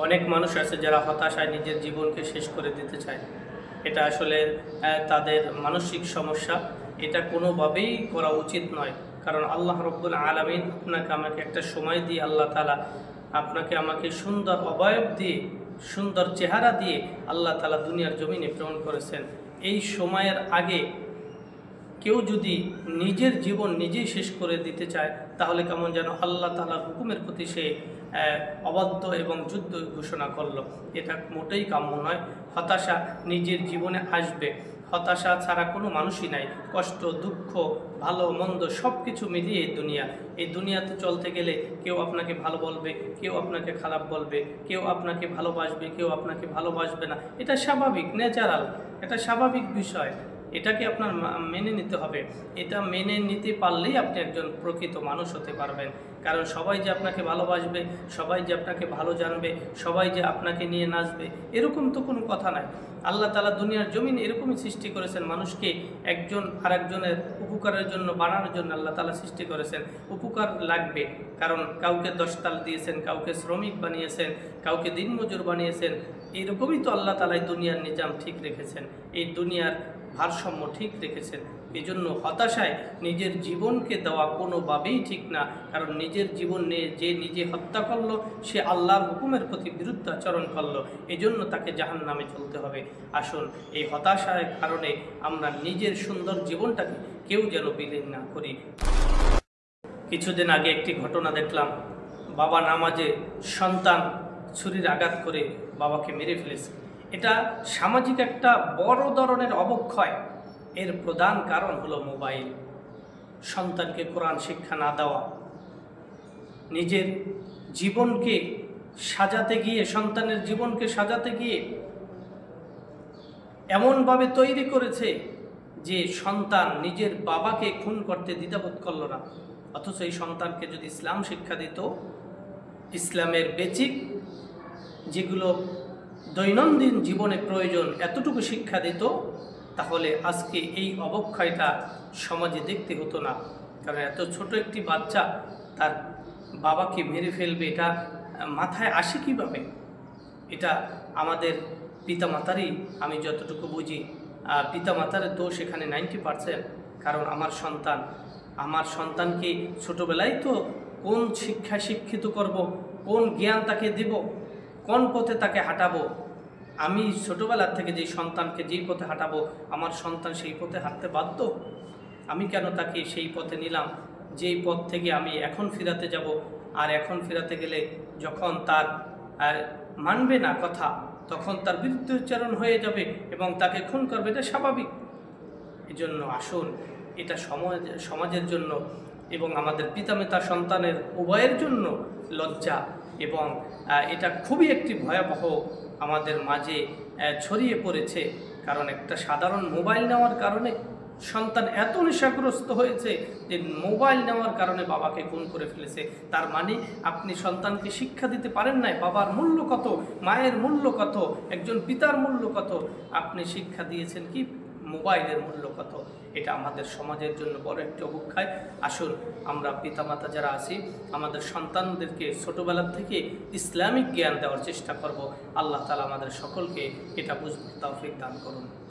অনেক মানুষ আছে যারা হতাশায় নিজের জীবনকে শেষ করে দিতে চায়। এটা আসলে তাদের মানসিক সমস্যা। এটা কোনোভাবেই করা উচিত নয়। কারণ আল্লাহ রব্বুল আলামিন আপনাকে আমাকে একটা সময় দিয়ে, আল্লাহ তাআলা আপনাকে আমাকে সুন্দর অবয়ব দিয়ে, সুন্দর চেহারা দিয়ে আল্লাহ তাআলা দুনিয়ার জমিনে প্রেরণ করেছেন। এই সময়ের আগে কেউ যদি নিজের জীবন নিজেই শেষ করে দিতে চায়, তাহলে কেমন যেন আল্লাহ তাআলার হুকুমের প্রতি সে অবাধ্য এবং যুদ্ধ ঘোষণা করলো। এটা মোটেই কাম্য নয়। হতাশা নিজের জীবনে আসবে, হতাশা ছাড়া কোনো মানুষই নাই। কষ্ট, দুঃখ, ভালো মন্দ সব কিছু মিলিয়ে এই দুনিয়াতে চলতে গেলে কেউ আপনাকে ভালো বলবে, কেউ আপনাকে খারাপ বলবে, কেউ আপনাকে ভালোবাসবে, কেউ আপনাকে ভালোবাসবে না। এটা স্বাভাবিক, ন্যাচারাল, এটা স্বাভাবিক বিষয়। এটাকে আপনার মেনে নিতে হবে। এটা মেনে নিতে পারলেই আপনি একজন প্রকৃত মানুষ হতে পারবেন। কারণ সবাই যে আপনাকে ভালোবাসবে, সবাই যে আপনাকে ভালো জানবে, সবাই যে আপনাকে নিয়ে নাচবে, এরকম তো কোনো কথা নাই। আল্লাহ তাআলা দুনিয়ার জমিন এরকমই সৃষ্টি করেছেন। মানুষকে একজন আরেকজনের উপকারের জন্য, বানানোর জন্য আল্লাহ তাআলা সৃষ্টি করেছেন। উপকার লাগবে, কারণ কাউকে 10 তাল দিয়েছেন, কাউকে শ্রমিক বানিয়েছেন, কাউকে দিনমজুর বানিয়েছেন। এরকমই তো আল্লাহ তাআলা দুনিয়ার নিজাম ঠিক রেখেছেন, এই দুনিয়ার ভারসাম্য ঠিক রেখেছেন। এই জন্য হতাশায় নিজের জীবনকে দেওয়া কোনোভাবেই ঠিক না। কারণ নিজের জীবন নিয়ে যে নিজে হত্যা করলো, সে আল্লাহর হুকুমের প্রতি বিরুদ্ধাচরণ করলো। এই জন্য তাকে জাহান্নামে চলতে হবে। আসুন, এই হতাশার কারণে আমরা নিজের সুন্দর জীবনটাকে কেউ যেন বিলীন না করি। কিছুদিন আগে একটি ঘটনা দেখলাম। বাবা নামাজে সন্তান ছুরির আঘাত করে বাবাকে মেরে ফেলেছে। এটা সামাজিক একটা বড় ধরনের অবক্ষয়। এর প্রধান কারণ হলো মোবাইল। সন্তানকে কোরআন শিক্ষা না দেওয়া, নিজের জীবনকে সাজাতে গিয়ে, সন্তানের জীবনকে সাজাতে গিয়ে এমনভাবে তৈরি করেছে যে সন্তান নিজের বাবাকে খুন করতে দ্বিধাবোধ করল না। অথচ এই সন্তানকে যদি ইসলাম শিক্ষা দিত, ইসলামের বেসিক যেগুলো দৈনন্দিন জীবনে প্রয়োজন, এতটুকু শিক্ষা দিত, তাহলে আজকে এই অবক্ষয়টা সমাজে দেখতে হতো না। কারণ এত ছোট একটি বাচ্চা তার বাবাকে মেরে ফেলবে, এটা মাথায় আসে কীভাবে? এটা আমাদের পিতামাতারই, আমি যতটুকু বুঝি, পিতামাতার দোষ এখানে 90%। কারণ আমার সন্তানকে ছোটোবেলায় তো কোন শিক্ষায় শিক্ষিত করব, কোন জ্ঞান তাকে দেব, কোন পথে তাকে হাঁটাবো। আমি ছোটোবেলার থেকে যেই সন্তানকে যেই পথে হাঁটাবো, আমার সন্তান সেই পথে হাঁটতে বাধ্য। আমি কেন তাকে সেই পথে নিলাম যেই পথ থেকে আমি এখন ফিরাতে যাব? আর এখন ফিরাতে গেলে যখন তার মানবে না কথা, তখন তার বিরুদ্ধোচ্চারণ হয়ে যাবে এবং তাকে খুন করবে। এটা স্বাভাবিক। এজন্য আসুন, এটা সমাজের জন্য এবং আমাদের পিতামাতা সন্তানের উভয়ের জন্য লজ্জা, এবং এটা খুবই একটি ভয়াবহ আমাদের মাঝে ছড়িয়ে পড়েছে। কারণ একটা সাধারণ মোবাইল নেওয়ার কারণে সন্তান এত নেশাগ্রস্ত হয়েছে যে মোবাইল নেওয়ার কারণে বাবাকে খুন করে ফেলেছে। তার মানে আপনি সন্তানকে শিক্ষা দিতে পারেন নাই বাবার মূল্য কত, মায়ের মূল্য কত, একজন পিতার মূল্য কত। আপনি শিক্ষা দিয়েছেন কি মোবাইলের মূল্য কত। এটা আমাদের সমাজের জন্য বড় একটি অবক্ষয়। আসুন, আমরা পিতামাতা যারা আছি, আমাদের সন্তানদেরকে ছোটোবেলার থেকে ইসলামিক জ্ঞান দেওয়ার চেষ্টা করব। আল্লাহ তাআলা আমাদের সকলকে এটা বুঝতে তৌফিক দান করুন।